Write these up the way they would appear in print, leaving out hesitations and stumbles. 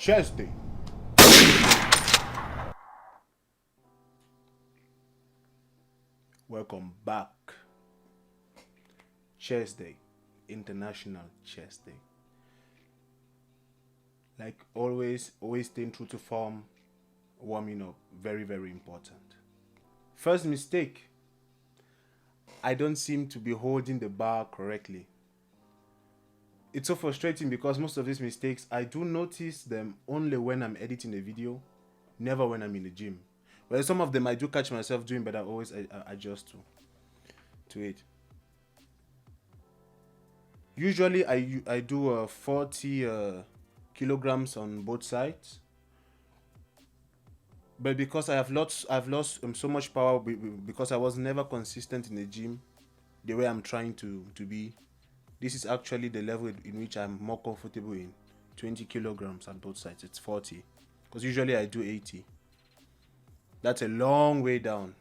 Chest Day. Welcome back. Chest Day. International Chest Day. Like always staying true to form, warming up. Very, very important. First mistake. I don't seem to be holding the bar correctly. It's so frustrating because most of these mistakes, I do notice them only when I'm editing a video, never when I'm in the gym. Well, some of them I do catch myself doing, but I always adjust to it. Usually, I do 40 kilograms on both sides, but because I've lost so much power because I was never consistent in the gym, the way I'm trying to be. This is actually the level in which I'm more comfortable in. 20 kilograms on both sides. It's 40, because usually I do 80. That's a long way down.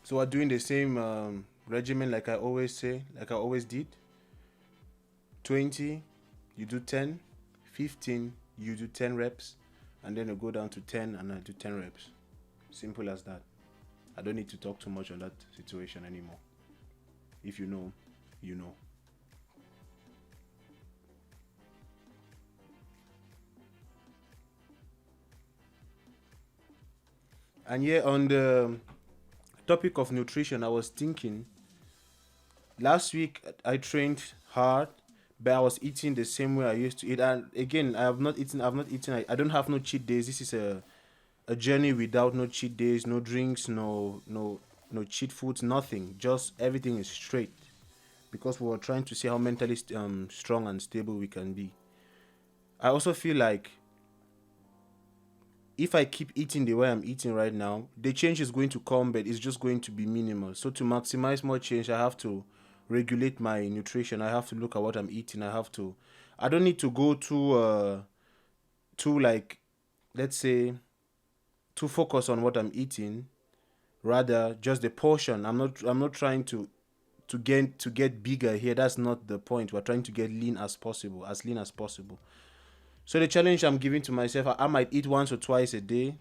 So we're doing the same regimen like I always say, like I always did. 20, you do 10. 15, you do 10 reps. And then you go down to 10 and I do 10 reps. Simple as that. I don't need to talk too much on that situation anymore. If you know, you know. And yeah, on the topic of nutrition, I was thinking last week I trained hard, but I was eating the same way I used to eat. And again, I've not eaten, I don't have no cheat days. This is a journey without no cheat days, no drinks, no cheat foods, nothing. Just everything is straight. Because we were trying to see how mentally strong and stable we can be. I also feel like if I keep eating the way I'm eating right now, the change is going to come, but it's just going to be minimal. So to maximize more change, I have to regulate my nutrition. I have to look at what I'm eating. I don't need to go too like, let's say, too focus on what I'm eating. Rather, just the portion. I'm not trying to get bigger here. That's not the point. We're trying to get lean as possible, as lean as possible. So the challenge I'm giving to myself, I might eat once or twice a day,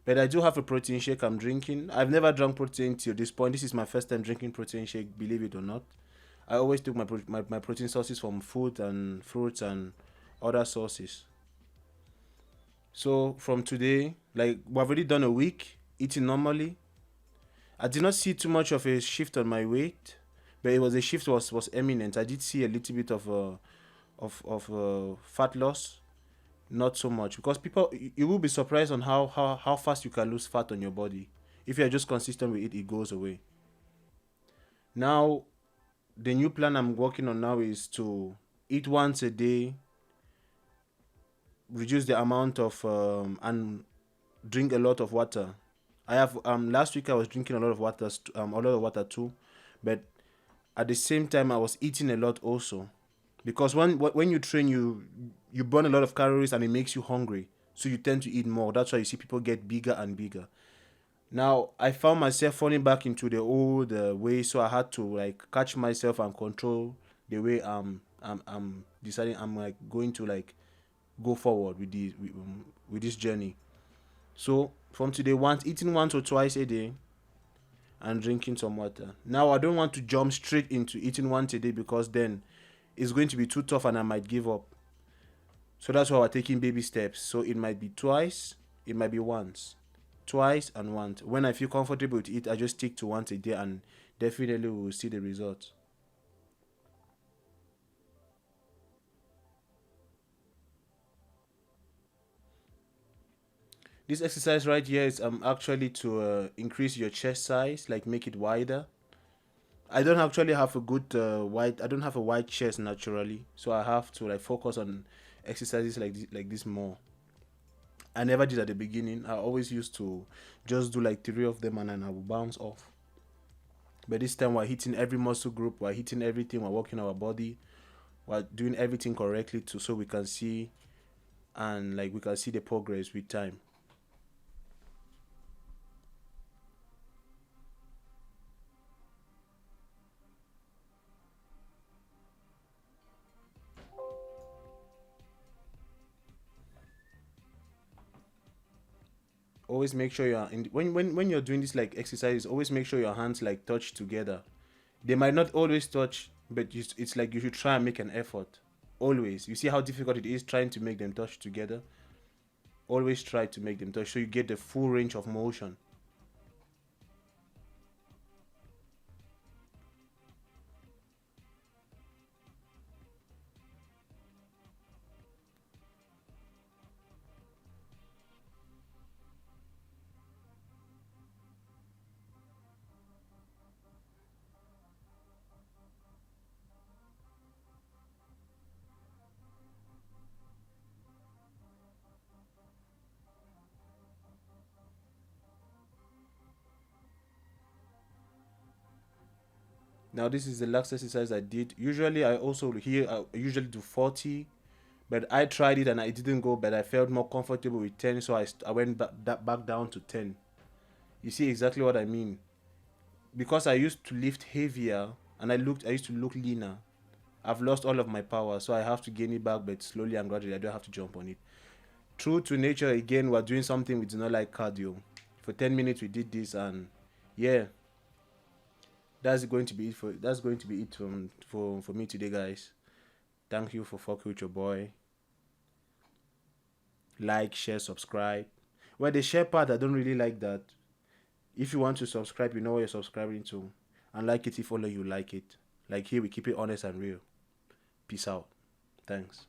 but I do have a protein shake I'm drinking. I've never drunk protein till this point. This is my first time drinking protein shake, believe it or not. I always took my protein sources from food and fruits and other sources. So from today, like we've already done a week eating normally. I did not see too much of a shift on my weight, but it was a shift was eminent. I did see a little bit of fat loss, not so much because people you will be surprised on how fast you can lose fat on your body. If you're just consistent with it, it goes away. Now, the new plan I'm working on now is to eat once a day, reduce the amount of and drink a lot of water. I have last week I was drinking a lot of water too, but at the same time I was eating a lot also, because when you train you burn a lot of calories and it makes you hungry, so you tend to eat more. That's why you see people get bigger and bigger. Now I found myself falling back into the old way, so I had to like catch myself and control the way I'm deciding I'm like going to like go forward with this journey. So from today, once eating once or twice a day and drinking some water. Now I don't want to jump straight into eating once a day because then it's going to be too tough and I might give up. So that's why we're taking baby steps. So it might be twice, it might be once, twice and once. When I feel comfortable with it, I just stick to once a day and definitely we will see the results. This exercise right here is actually to increase your chest size, like make it wider. I don't actually have a good wide. I don't have a wide chest naturally, so I have to like focus on exercises like this more. I never did at the beginning. I always used to just do like three of them and then I will bounce off. But this time we're hitting every muscle group. We're hitting everything. We're working our body. We're doing everything correctly to so we can see and like we can see the progress with time. always make sure you're in when you're doing this like exercises, always make sure your hands like touch together. They might not always touch, but it's like you should try and make an effort. Always. You see how difficult it is trying to make them touch together? Always try to make them touch so you get the full range of motion. Now this is the last exercise I did. Usually I usually do 40, but I tried it and I didn't go, but I felt more comfortable with 10, so I went back down to 10. You see exactly what I mean? Because I used to lift heavier and I used to look leaner. I've lost all of my power, so I have to gain it back, but slowly and gradually. I don't have to jump on it. True to nature, again, we're doing something we do not like cardio. For 10 minutes, we did this, and yeah, that's going to be it for me today, guys. Thank you for fucking with your boy. Like, share, subscribe. Well, the share part, I don't really like that. If you want to subscribe, you know what you're subscribing to, and like it if only you like it. Like here, we keep it honest and real. Peace out. Thanks.